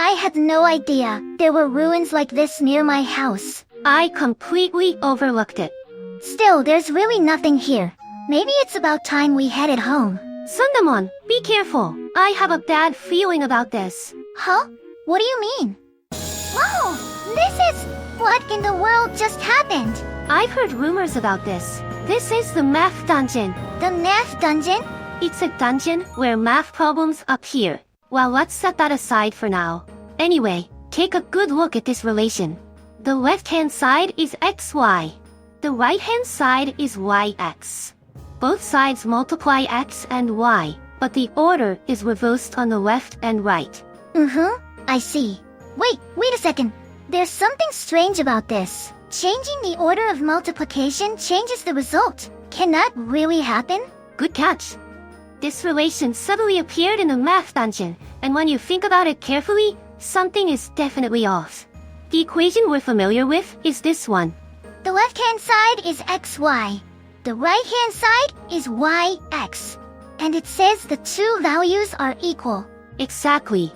I had no idea there were ruins like this near my house. I completely overlooked it. Still, there's really nothing here. Maybe it's about time we headed home. Zundamon, be careful. I have a bad feeling about this. Huh? What do you mean? Whoa! What in the world just happened? I've heard rumors about this. This is the math dungeon. The math dungeon? It's a dungeon where math problems appear. Well, let's set that aside for now. Anyway, take a good look at this relation. The left-hand side is xy. The right-hand side is yx. Both sides multiply x and y, but the order is reversed on the left and right. I see. Wait a second. There's something strange about this. Changing the order of multiplication changes the result. Can that really happen? Good catch. This relation suddenly appeared in the math dungeon, and when you think about it carefully, something is definitely off. The equation we're familiar with is this one. The left-hand side is xy. The right-hand side is yx. And it says the two values are equal. Exactly.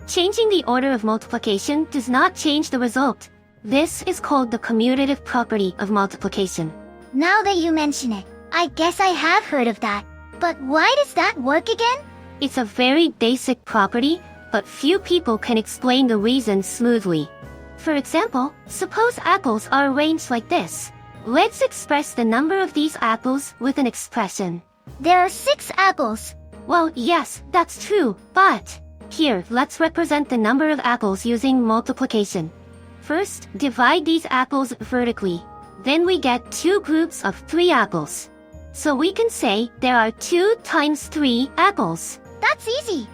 Changing the order of multiplication does not change the result. This is called the commutative property of multiplication. Now that you mention it, I guess I have heard of that. But why does that work again? It's a very basic property, but few people can explain the reason smoothly. For example, suppose apples are arranged like this. Let's express the number of these apples with an expression. There are 6 apples. Well, yes, that's true, but here, let's represent the number of apples using multiplication. First, divide these apples vertically. Then we get 2 groups of 3 apples. So we can say there are 2 times 3 apples. That's easy.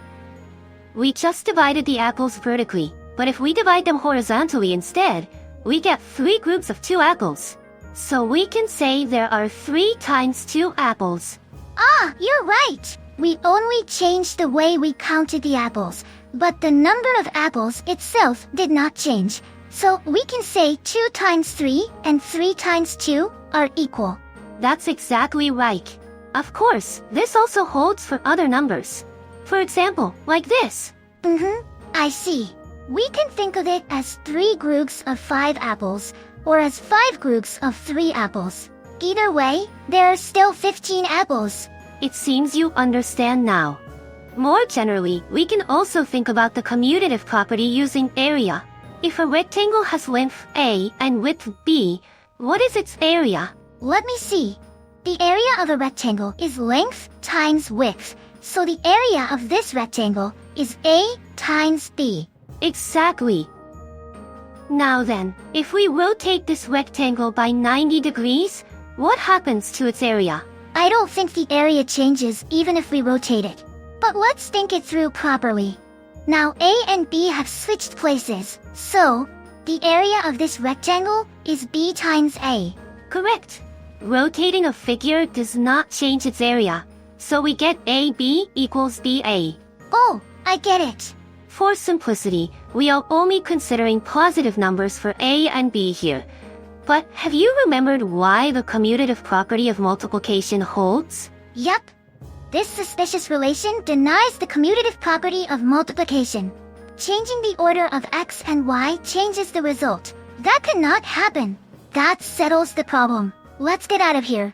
We just divided the apples vertically, but if we divide them horizontally instead, we get 3 groups of 2 apples. So we can say there are 3 times 2 apples. Ah, you're right. We only changed the way we counted the apples, but the number of apples itself did not change. So we can say 2 times 3 and 3 times 2 are equal. That's exactly right. Of course, this also holds for other numbers. For example, like this. I see. We can think of it as 3 groups of 5 apples, or as 5 groups of 3 apples. Either way, there are still 15 apples. It seems you understand now. More generally, we can also think about the commutative property using area. If a rectangle has length A and width B, what is its area? Let me see. The area of a rectangle is length times width, so the area of this rectangle is A times B. Exactly. Now then, if we rotate this rectangle by 90 degrees, what happens to its area? I don't think the area changes even if we rotate it. But let's think it through properly. Now A and B have switched places, so the area of this rectangle is B times A. Correct. Rotating a figure does not change its area, so we get AB equals BA. Oh, I get it. For simplicity, we are only considering positive numbers for A and B here. But have you remembered why the commutative property of multiplication holds? Yup. This suspicious relation denies the commutative property of multiplication. Changing the order of x and y changes the result. That cannot happen. That settles the problem. Let's get out of here.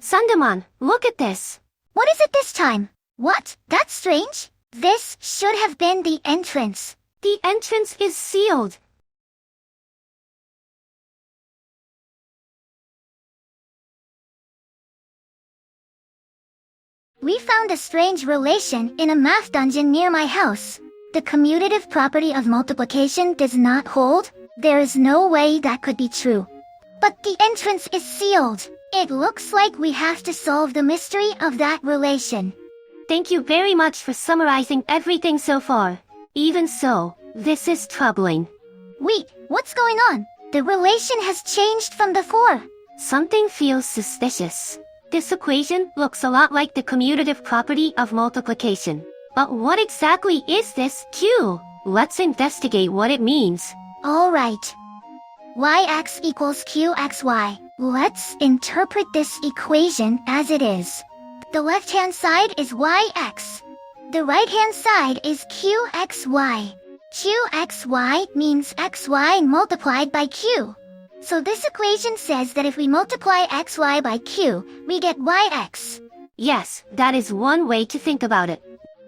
Zundamon, look at this. What is it this time? What? That's strange. This should have been the entrance. The entrance is sealed. We found a strange relation in a math dungeon near my house. The commutative property of multiplication does not hold. There is no way that could be true. But the entrance is sealed. It looks like we have to solve the mystery of that relation. Thank you very much for summarizing everything so far. Even so, this is troubling. Wait, what's going on? The relation has changed from before. Something feels suspicious. This equation looks a lot like the commutative property of multiplication. But what exactly is this Q? Let's investigate what it means. Alright. Yx equals qxy. Let's interpret this equation as it is. The left-hand side is yx. The right-hand side is qxy. 2xy means xy multiplied by q. So this equation says that if we multiply xy by q, we get yx. Yes, that is one way to think about it.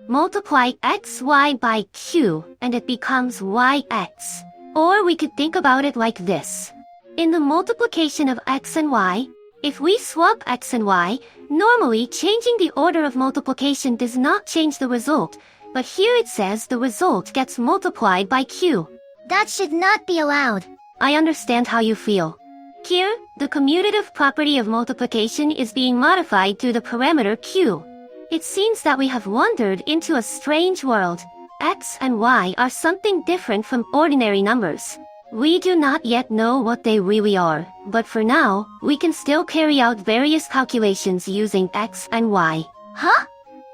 Multiply xy by q and it becomes yx. Or we could think about it like this. In the multiplication of x and y, if we swap x and y, normally changing the order of multiplication does not change the result, but here it says the result gets multiplied by q. That should not be allowed. I understand how you feel. Here, the commutative property of multiplication is being modified through the parameter q. It seems that we have wandered into a strange world. X and y are something different from ordinary numbers. We do not yet know what they really are, but for now, we can still carry out various calculations using x and y. Huh?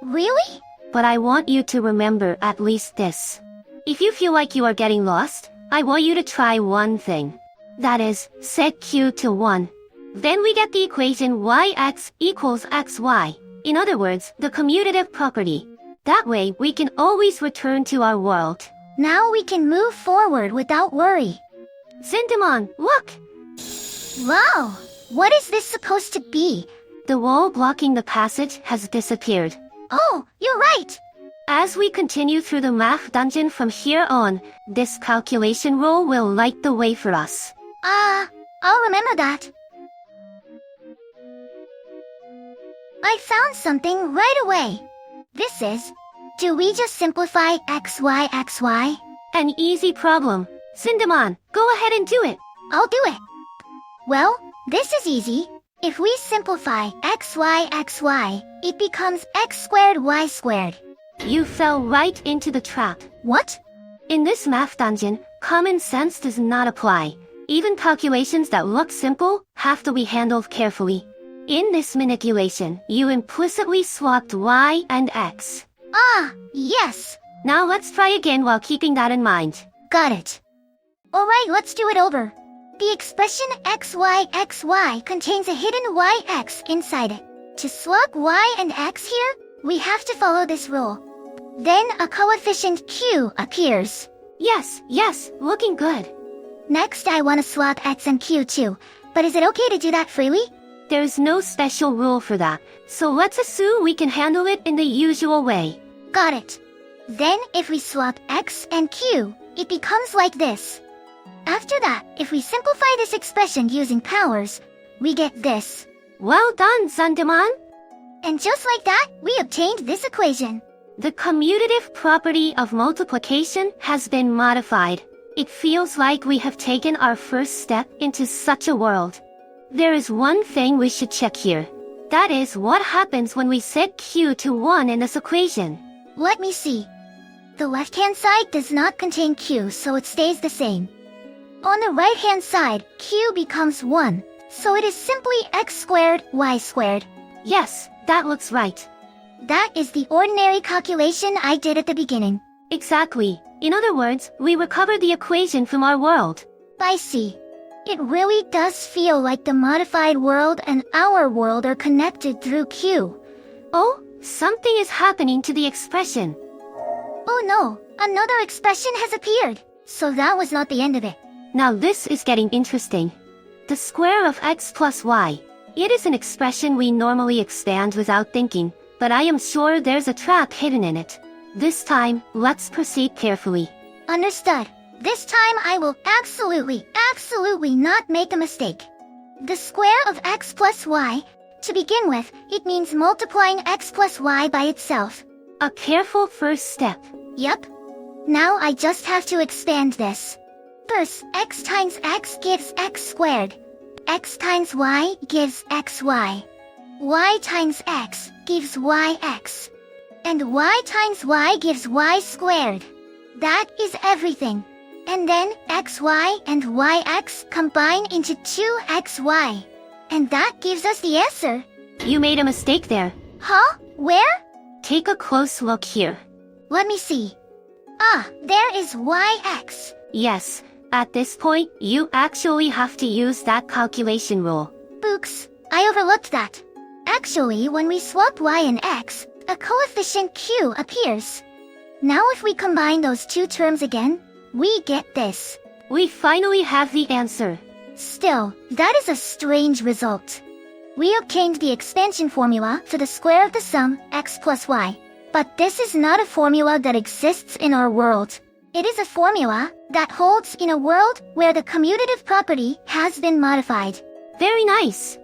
Really? But I want you to remember at least this. If you feel like you are getting lost, I want you to try one thing. That is, set q to 1. Then we get the equation yx equals xy. In other words, the commutative property. That way, we can always return to our world. Now we can move forward without worry. Zundamon, look! Wow! What is this supposed to be? The wall blocking the passage has disappeared. Oh, you're right! As we continue through the math dungeon from here on, this calculation rule will light the way for us. I'll remember that. I found something right away. This is, do we just simplify xy? An easy problem. Zundamon, go ahead and do it. I'll do it. Well, this is easy. If we simplify xy, it becomes x squared y squared. You fell right into the trap. What? In this math dungeon, common sense does not apply. Even calculations that look simple have to be handled carefully. In this manipulation, you implicitly swapped y and x. Yes. Now let's try again while keeping that in mind. Got it. Alright, let's do it over. The expression xy contains a hidden yx inside it. To swap y and x here, we have to follow this rule. Then a coefficient q appears. Yes, looking good. Next, I want to swap x and q too, but is it okay to do that freely? There's no special rule for that, so let's assume we can handle it in the usual way. Got it. Then, if we swap x and q, it becomes like this. After that, if we simplify this expression using powers, we get this. Well done, Zundamon! And just like that, we obtained this equation. The commutative property of multiplication has been modified. It feels like we have taken our first step into such a world. There is one thing we should check here. That is what happens when we set q to 1 in this equation. Let me see. The left-hand side does not contain q, so it stays the same. On the right-hand side, q becomes 1, so it is simply x squared y squared. Yes, that looks right. That is the ordinary calculation I did at the beginning. Exactly. In other words, we recovered the equation from our world. I see. It really does feel like the modified world and our world are connected through q. Oh, something is happening to the expression. Oh no, another expression has appeared. So that was not the end of it. Now this is getting interesting. The square of x plus y. It is an expression we normally expand without thinking, but I am sure there's a trap hidden in it. This time, let's proceed carefully. Understood. This time I will absolutely not make a mistake. The square of x plus y, to begin with, it means multiplying x plus y by itself. A careful first step. Yup. Now I just have to expand this. First, x times x gives x squared. X times y gives xy. Y times x gives yx. And y times y gives y squared. That is everything. And then xy and yx combine into 2xy. And that gives us the answer. You made a mistake there. Huh? Where? Take a close look here. Let me see. There is yx. Yes, at this point, you actually have to use that calculation rule. Books, I overlooked that. Actually, when we swap y and x, a coefficient q appears. Now if we combine those two terms again, we get this. We finally have the answer. Still, that is a strange result. We obtained the expansion formula for the square of the sum x plus y. But this is not a formula that exists in our world. It is a formula that holds in a world where the commutative property has been modified. Very nice.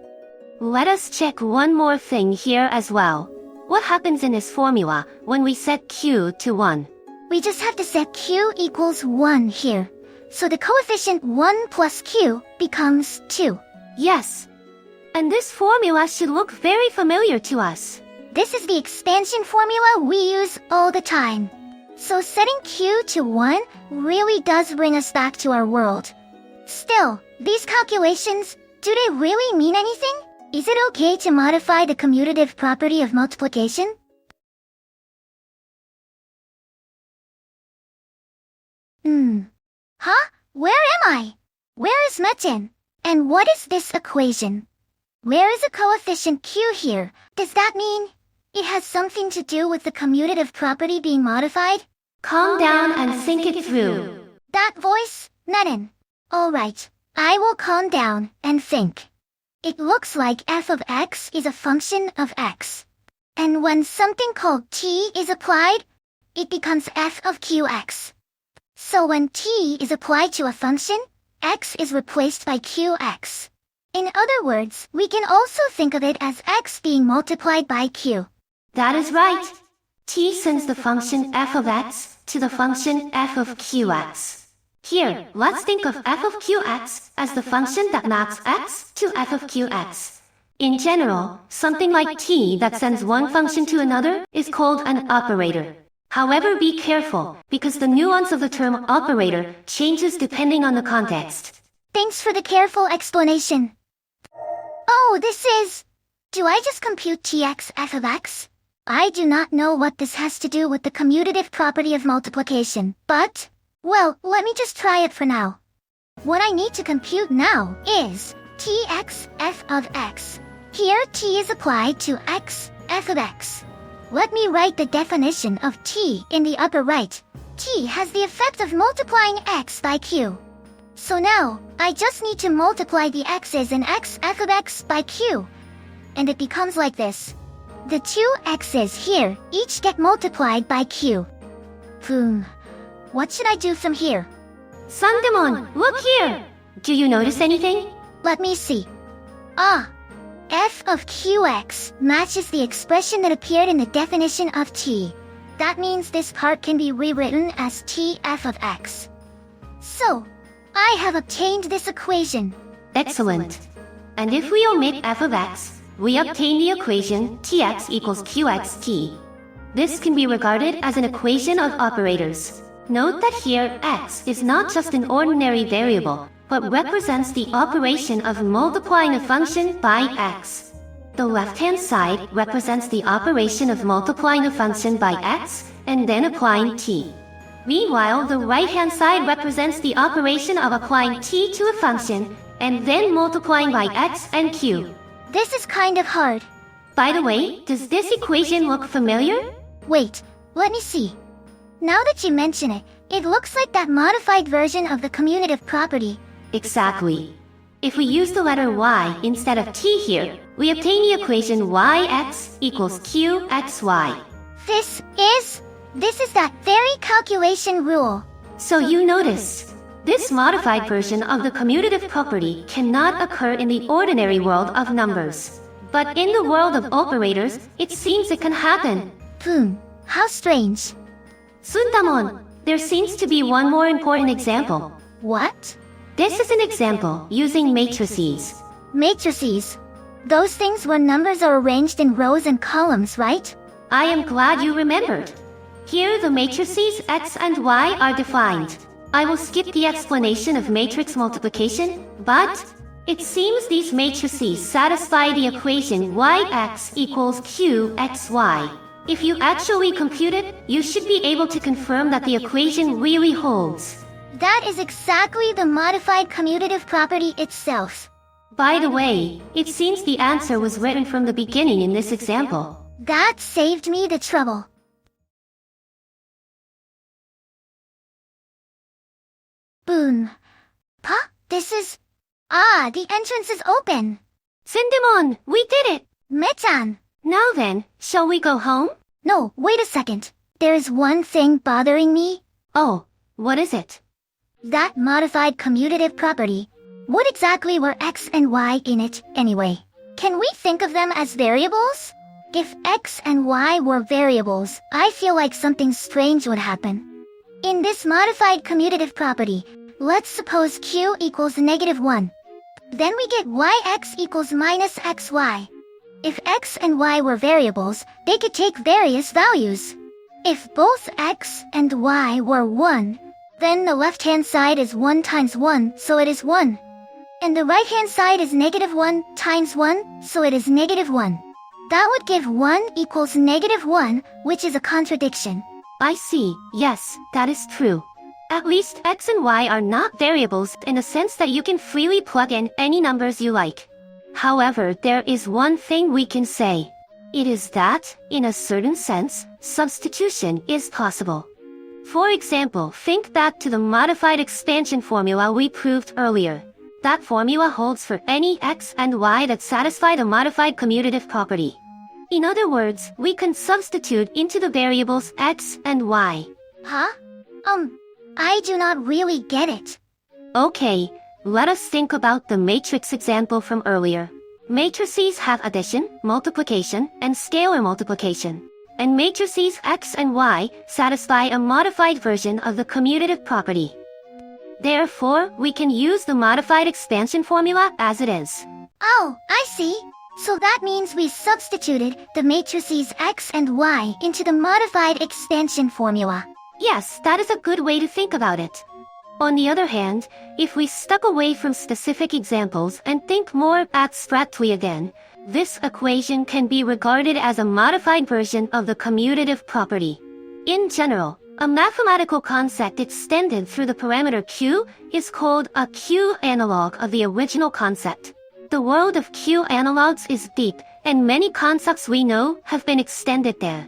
Let us check one more thing here as well. What happens in this formula when we set q to 1? We just have to set q equals 1 here. So the coefficient 1 plus q becomes 2. Yes. And this formula should look very familiar to us. This is the expansion formula we use all the time. So setting q to 1 really does bring us back to our world. Still, these calculations, do they really mean anything? Is it okay to modify the commutative property of multiplication? Huh? Where am I? Where is Metan? And what is this equation? Where is a coefficient q here? Does that mean it has something to do with the commutative property being modified? Calm down and think it through. That voice, Metan. Alright, I will calm down and think. It looks like f of x is a function of x. And when something called t is applied, it becomes f of qx. So when t is applied to a function, x is replaced by qx. In other words, we can also think of it as x being multiplied by q. That is right. T sends the function f of x to the function f of qx. Here, let's think of f of qx as the function that maps x to f of qx. In general, something like t that sends one function to another is called an operator. However, be careful, because the nuance of the term operator changes depending on the context. Thanks for the careful explanation. Oh, this is... Do I just compute tx f of x? I do not know what this has to do with the commutative property of multiplication, but... Well, let me just try it for now. What I need to compute now is tx f of x. Here t is applied to x f of x. Let me write the definition of t in the upper right. T has the effect of multiplying x by q. So now, I just need to multiply the x's in x f of x by q. And it becomes like this. The two x's here each get multiplied by q. What should I do from here? Zundamon, look here! Do you notice anything? Let me see. F of qx matches the expression that appeared in the definition of t. That means this part can be rewritten as t f of x. So, I have obtained this equation. Excellent. And if we omit f of x, we obtain the equation tx equals qxt. This can be regarded as an equation of operators. Note that here x is not just an ordinary variable, but represents the operation of multiplying a function by x. The left-hand side represents the operation of multiplying a function by x, and then applying t. Meanwhile, the right-hand side represents the operation of applying t to a function, and then multiplying by x and q. This is kind of hard. By the way, does this equation look familiar? Wait, let me see. Now that you mention it, it looks like that modified version of the commutative property. Exactly. If we use the letter y instead of t here, we obtain the equation yx equals qxy. This is that very calculation rule. So you notice, this modified version of the commutative property cannot occur in the ordinary world of numbers. But in the world of operators, it seems it can happen. How strange. Zundamon, there seems to be one more important example. What? This is an example using matrices. Matrices. Those things where numbers are arranged in rows and columns, right? I am glad you remembered. Here the matrices x and y are defined. I will skip the explanation of matrix multiplication, but it seems these matrices satisfy the equation yx equals qxy. If you actually compute it, you should be able to confirm that the equation really holds. That is exactly the modified commutative property itself. By the way, it seems the answer was written from the beginning in this example. That saved me the trouble. Boon. Pa, this is... Ah, the entrance is open. Zundamon, we did it! Metan. Now then, shall we go home? No, wait a second. There's one thing bothering me. Oh, what is it? That modified commutative property. What exactly were x and y in it, anyway? Can we think of them as variables? If x and y were variables, I feel like something strange would happen. In this modified commutative property, let's suppose q equals -1. Then we get yx equals minus xy. If x and y were variables, they could take various values. If both x and y were 1, then the left-hand side is 1 times 1, so it is 1. And the right-hand side is -1 times 1, so it is -1. That would give 1 equals -1, which is a contradiction. I see, yes, that is true. At least x and y are not variables in the sense that you can freely plug in any numbers you like. However, there is one thing we can say. It is that, in a certain sense, substitution is possible. For example, think back to the modified expansion formula we proved earlier. That formula holds for any x and y that satisfy the modified commutative property. In other words, we can substitute into the variables x and y. Huh? I do not really get it. Okay, let us think about the matrix example from earlier. Matrices have addition, multiplication, and scalar multiplication. And matrices x and y satisfy a modified version of the commutative property. Therefore, we can use the modified expansion formula as it is. Oh, I see. So that means we substituted the matrices x and y into the modified expansion formula. Yes, that is a good way to think about it. On the other hand, if we step away from specific examples and think more abstractly again, this equation can be regarded as a modified version of the commutative property. In general, a mathematical concept extended through the parameter q is called a q analog of the original concept. The world of q analogs is deep, and many concepts we know have been extended there.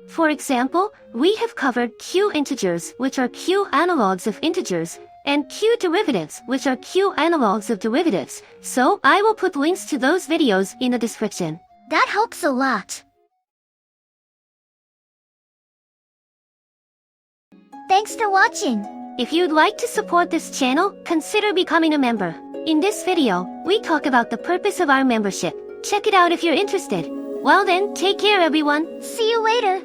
For example, we have covered q integers, which are q analogs of integers, and q derivatives, which are q analogs of derivatives, so I will put links to those videos in the description. That helps a lot. Thanks for watching. If you'd like to support this channel, consider becoming a member. In this video, we talk about the purpose of our membership. Check it out if you're interested. Well then, take care everyone. See you later.